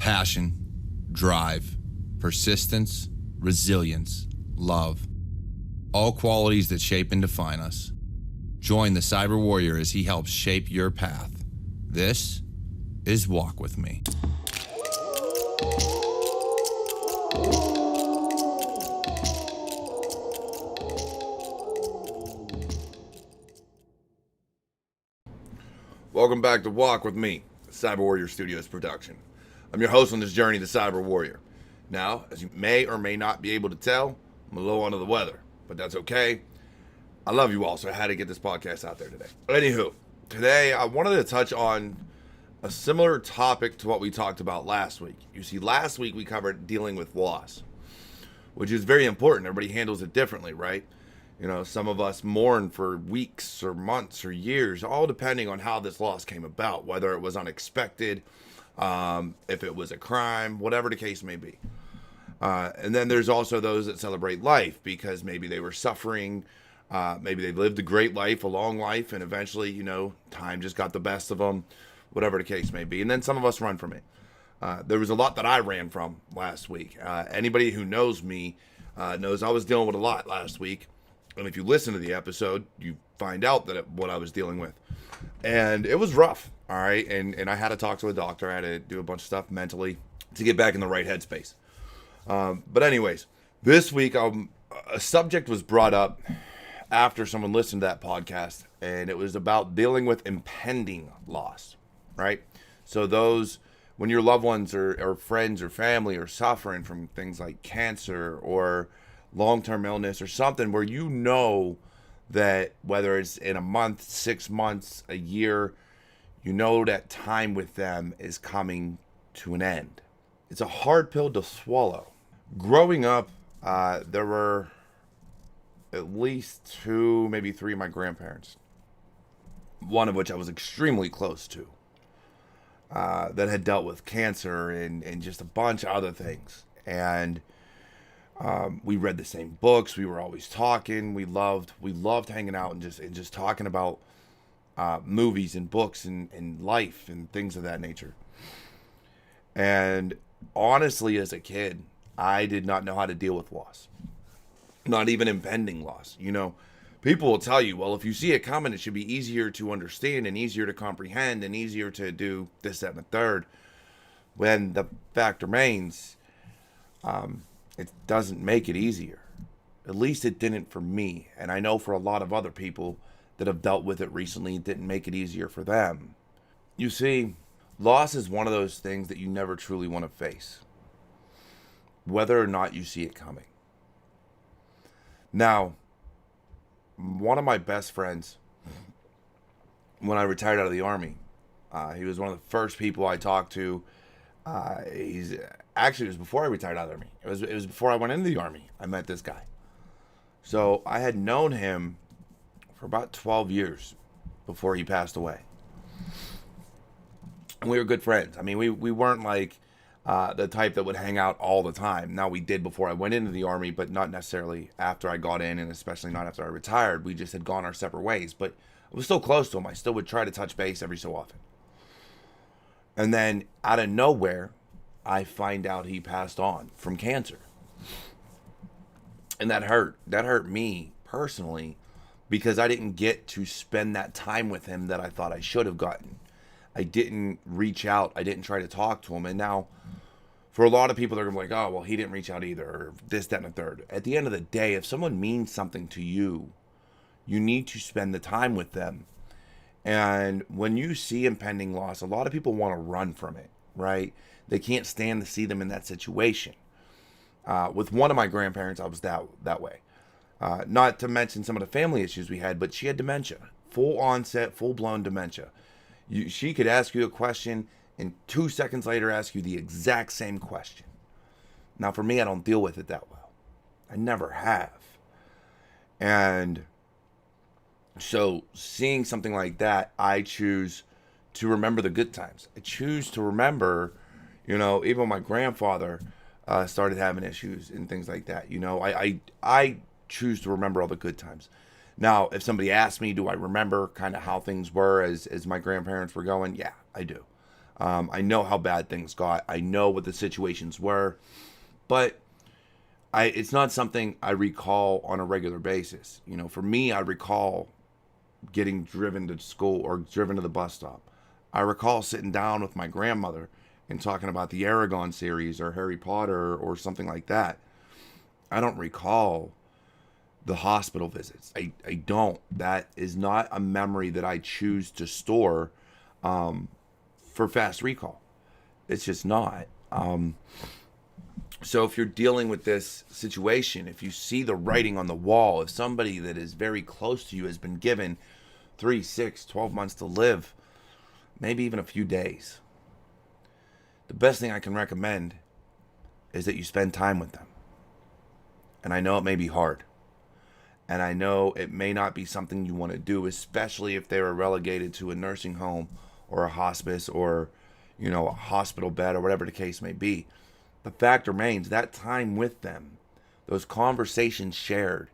Passion, drive, persistence, resilience, love. All qualities that shape and define us. Join the Cyber Warrior as he helps shape your path. This is Walk With Me. Welcome back to Walk With Me, the Cyber Warrior Studios production. I'm your host on this journey, the Cyber Warrior. Now, as you may or may not be able to tell, I'm a little under the weather, but that's okay. I love you all, so I had to get this podcast out there today. Anywho, today I wanted to touch on a similar topic to what we talked about last week. You see, last week we covered dealing with loss, which is very important. Everybody handles it differently, right? You know, some of us mourn for weeks or months or years, all depending on how this loss came about, whether it was unexpected, if it was a crime, whatever the case may be. And then there's also those that celebrate life because maybe they were suffering, maybe they lived a great life, a long life, and eventually, you know, time just got the best of them, whatever the case may be. And then some of us run from it. There was a lot that I ran from last week. Anybody who knows me knows I was dealing with a lot last week. And if you listen to the episode, you find out that what I was dealing with. And it was rough, all right? And I had to talk to a doctor. I had to do a bunch of stuff mentally to get back in the right headspace. But anyways, this week, a subject was brought up after someone listened to that podcast, and it was about dealing with impending loss, right? So those, when your loved ones or friends or family are suffering from things like cancer or long-term illness or something where you know that whether it's in a month, 6 months, a year, you know that time with them is coming to an end. It's a hard pill to swallow. Growing up, there were at least 2, maybe 3 of my grandparents, one of which I was extremely close to, that had dealt with cancer and just a bunch of other things. And we read the same books. We were always talking. We loved hanging out and just talking about movies and books and life and things of that nature. And honestly, as a kid, I did not know how to deal with loss, not even impending loss. You know, people will tell you, well, if you see it coming, it should be easier to understand and easier to comprehend and easier to do this, that, and the third. When the fact remains, it doesn't make it easier. At least it didn't for me. And I know for a lot of other people that have dealt with it recently, it didn't make it easier for them. You see, loss is one of those things that you never truly want to face, whether or not you see it coming. Now, one of my best friends, when I retired out of the Army, he was one of the first people I talked to. It was before I retired out of the Army. It was before I went into the Army. I met this guy. So I had known him for about 12 years before he passed away. And we were good friends. I mean, we weren't like the type that would hang out all the time. Now, we did before I went into the Army, but not necessarily after I got in, and especially not after I retired. We just had gone our separate ways. But I was still close to him. I still would try to touch base every so often. And then out of nowhere, I find out he passed on from cancer. And that hurt. That hurt me personally because I didn't get to spend that time with him that I thought I should have gotten. I didn't reach out. I didn't try to talk to him. And now, for a lot of people, they're going to be like, oh, well, he didn't reach out either, or this, that, and the third. At the end of the day, if someone means something to you, you need to spend the time with them. And when you see impending loss, a lot of people want to run from it, right? They can't stand to see them in that situation. With one of my grandparents, I was that way. Not to mention some of the family issues we had, but she had dementia. Full onset, full-blown dementia. She could ask you a question and 2 seconds later ask you the exact same question. Now, for me, I don't deal with it that well. I never have. And so seeing something like that, I choose to remember the good times. I choose to remember, you know, even my grandfather started having issues and things like that. You know, I choose to remember all the good times. Now, if somebody asks me, do I remember kind of how things were as my grandparents were going? Yeah, I do. I know how bad things got. I know what the situations were, but it's not something I recall on a regular basis. For me, I recall getting driven to school or driven to the bus stop. I recall sitting down with my grandmother and talking about the Aragon series or Harry Potter or something like that. I don't recall the hospital visits. I don't. That is not a memory that I choose to store for fast recall. It's just not. So if you're dealing with this situation, if you see the writing on the wall, if somebody that is very close to you has been given 3, 6, 12 months to live, maybe even a few days, the best thing I can recommend is that you spend time with them. And I know it may be hard. And I know it may not be something you want to do, especially if they were relegated to a nursing home or a hospice or, a hospital bed or whatever the case may be. The fact remains, that time with them, those conversations shared,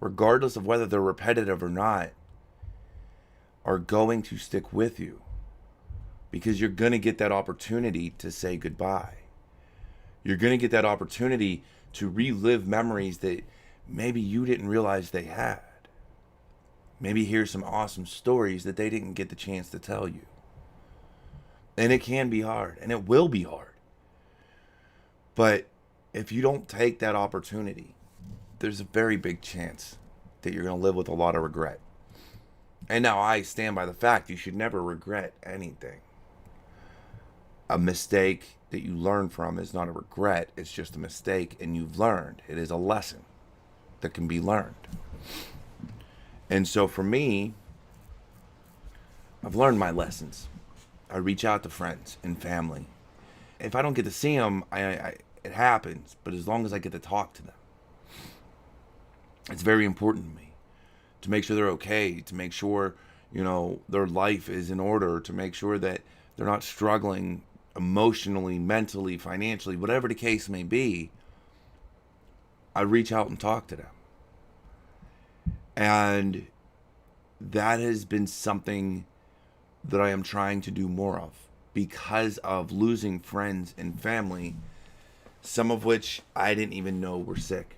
regardless of whether they're repetitive or not, are going to stick with you. Because you're going to get that opportunity to say goodbye. You're going to get that opportunity to relive memories that maybe you didn't realize they had. Maybe hear some awesome stories that they didn't get the chance to tell you. And it can be hard, and it will be hard. But if you don't take that opportunity, there's a very big chance that you're going to live with a lot of regret. And now I stand by the fact you should never regret anything. A mistake that you learn from is not a regret. It's just a mistake, and you've learned. It is a lesson that can be learned. And so for me, I've learned my lessons. I reach out to friends and family. If I don't get to see them, it happens. But as long as I get to talk to them, it's very important to me to make sure they're okay, to make sure, their life is in order, to make sure that they're not struggling emotionally, mentally, financially, whatever the case may be. I reach out and talk to them. And that has been something that I am trying to do more of because of losing friends and family, some of which I didn't even know were sick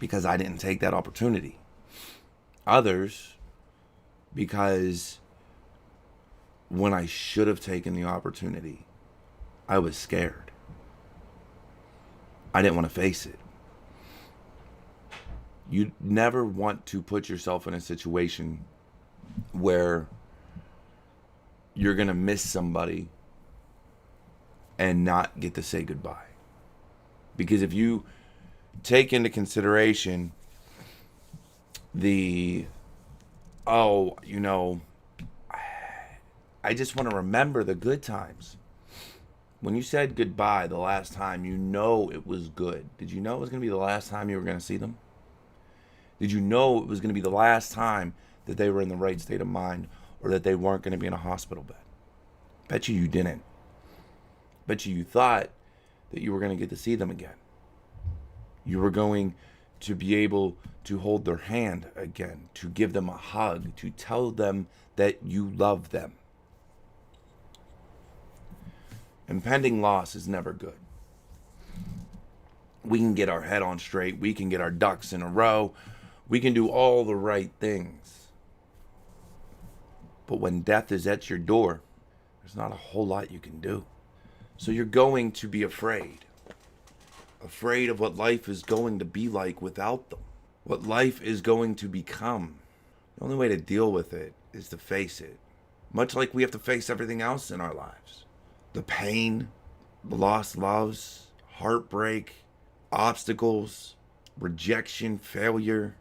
because I didn't take that opportunity. Others, because when I should have taken the opportunity, I was scared. I didn't want to face it. You never want to put yourself in a situation where you're going to miss somebody and not get to say goodbye. Because if you take into consideration I just want to remember the good times. When you said goodbye the last time, it was good. Did you know it was going to be the last time you were going to see them? Did you know it was going to be the last time that they were in the right state of mind or that they weren't going to be in a hospital bed? Bet you didn't. Bet you thought that you were going to get to see them again. You were going to be able to hold their hand again, to give them a hug, to tell them that you love them. Impending loss is never good. We can get our head on straight. We can get our ducks in a row. We can do all the right things. But when death is at your door, there's not a whole lot you can do. So you're going to be afraid. Afraid of what life is going to be like without them. What life is going to become. The only way to deal with it is to face it. Much like we have to face everything else in our lives. The pain, the lost loves, heartbreak, obstacles, rejection, failure.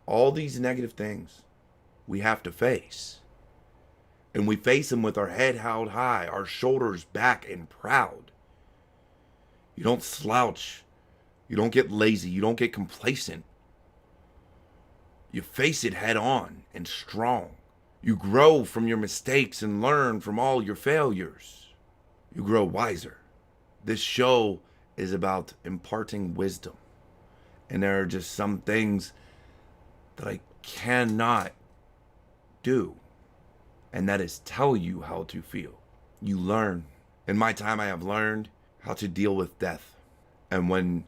All these negative things we have to face. And we face them with our head held high, our shoulders back and proud. You don't slouch. You don't get lazy. You don't get complacent. You face it head on and strong. You grow from your mistakes and learn from all your failures. You grow wiser. This show is about imparting wisdom. And there are just some things that I cannot do. And that is tell you how to feel. you learn. In my time, I have learned how to deal with death. And when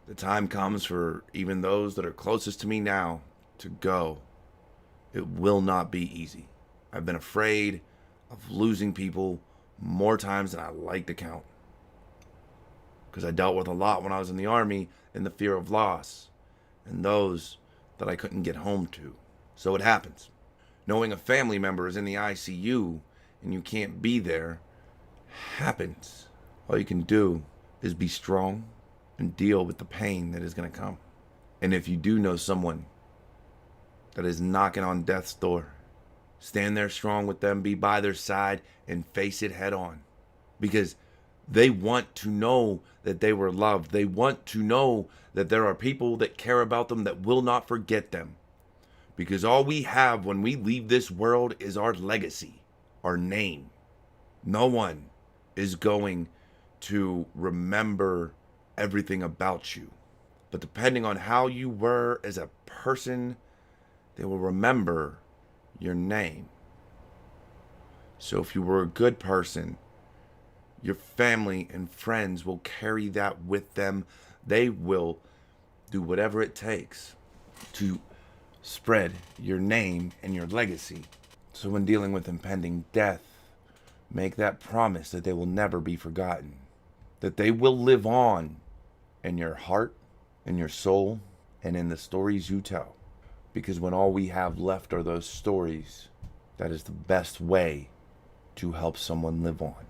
the time comes for even those that are closest to me now to go, it will not be easy. I've been afraid of losing people more times than I like to count. Because I dealt with a lot when I was in the Army in the fear of loss and those that I couldn't get home to. So it happens. Knowing a family member is in the ICU and you can't be there happens. All you can do is be strong and deal with the pain that is going to come. And if you do know someone that is knocking on death's door, stand there strong with them, be by their side, and face it head on. Because they want to know that they were loved. They want to know that there are people that care about them that will not forget them. Because all we have when we leave this world is our legacy, our name. No one is going to remember everything about you. But depending on how you were as a person, they will remember your name. So if you were a good person, your family and friends will carry that with them. They will do whatever it takes to spread your name and your legacy. So when dealing with impending death, make that promise that they will never be forgotten, that they will live on in your heart, in your soul, and in the stories you tell. Because when all we have left are those stories, that is the best way to help someone live on.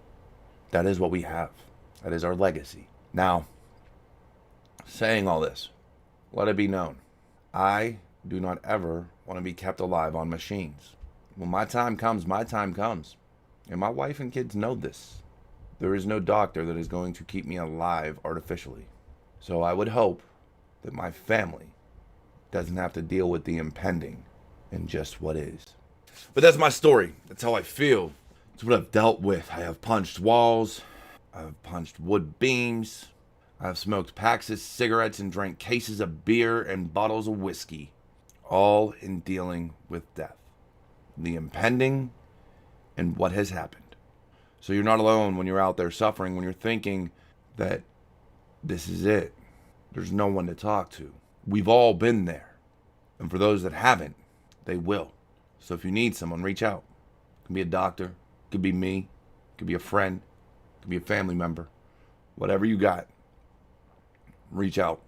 That is what we have. That is our legacy. Now, saying all this, let it be known, I do not ever want to be kept alive on machines. When my time comes, my time comes. And my wife and kids know this. There is no doctor that is going to keep me alive artificially. So I would hope that my family doesn't have to deal with the impending and just what is. But that's my story. That's how I feel. It's what I've dealt with. I have punched walls. I've punched wood beams. I've smoked packs of cigarettes and drank cases of beer and bottles of whiskey. All in dealing with death, the impending, and what has happened. So you're not alone when you're out there suffering, when you're thinking that this is it. There's no one to talk to. We've all been there. And for those that haven't, they will. So if you need someone, reach out. It could be a doctor, it could be me, it could be a friend, it could be a family member. Whatever you got, reach out.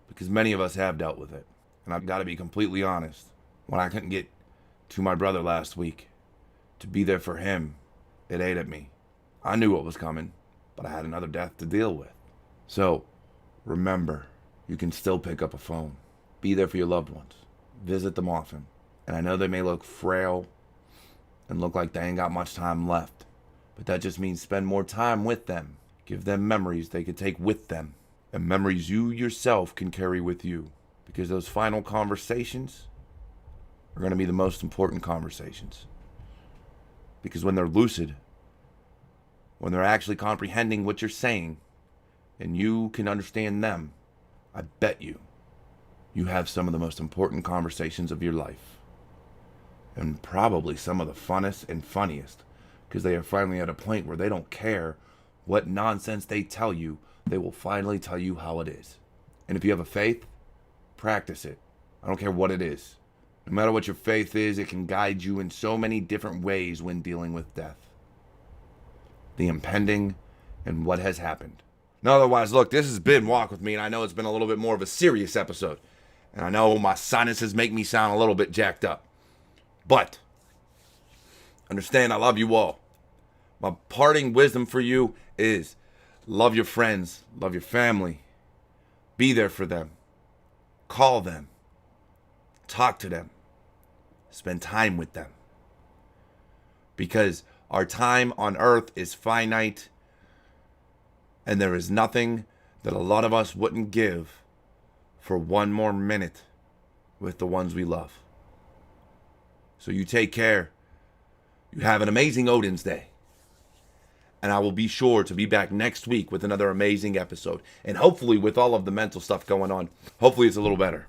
Because many of us have dealt with it. And I've got to be completely honest. When I couldn't get to my brother last week, to be there for him, it ate at me. I knew what was coming, but I had another death to deal with. So, remember, you can still pick up a phone. Be there for your loved ones. Visit them often. And I know they may look frail and look like they ain't got much time left, but that just means spend more time with them. Give them memories they could take with them, and memories you yourself can carry with you. Because those final conversations are going to be the most important conversations. Because when they're lucid, when they're actually comprehending what you're saying, and you can understand them, I bet you have some of the most important conversations of your life. And probably some of the funnest and funniest. Because they are finally at a point where they don't care what nonsense they tell you. They will finally tell you how it is. And if you have a faith, practice it. I don't care what it is. No matter what your faith is, it can guide you in so many different ways when dealing with death. The impending and what has happened. Now, otherwise, look, this has been Walk With Me, and I know it's been a little bit more of a serious episode. And I know my sinuses make me sound a little bit jacked up. But, understand, I love you all. My parting wisdom for you is love your friends, love your family. Be there for them. Call them. Talk to them. Spend time with them. Because our time on earth is finite, and there is nothing that a lot of us wouldn't give for one more minute with the ones we love. So you take care. You have an amazing Odin's Day. And I will be sure to be back next week with another amazing episode. And hopefully with all of the mental stuff going on, hopefully it's a little better.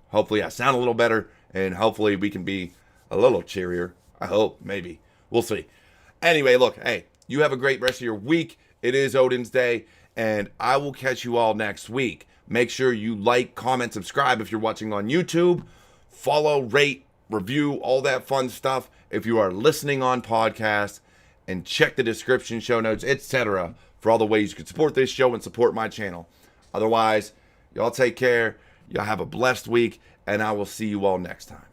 Hopefully I sound a little better. And hopefully we can be a little cheerier. I hope, maybe. We'll see. Anyway, look, hey, You have a great rest of your week. It is Odin's Day, and I will catch you all next week. Make sure you like, comment, subscribe if you're watching on YouTube. Follow, rate, review, all that fun stuff if you are listening on podcasts. And check the description, show notes, etc. for all the ways you can support this show and support my channel. Otherwise, y'all take care. Y'all have a blessed week, and I will see you all next time.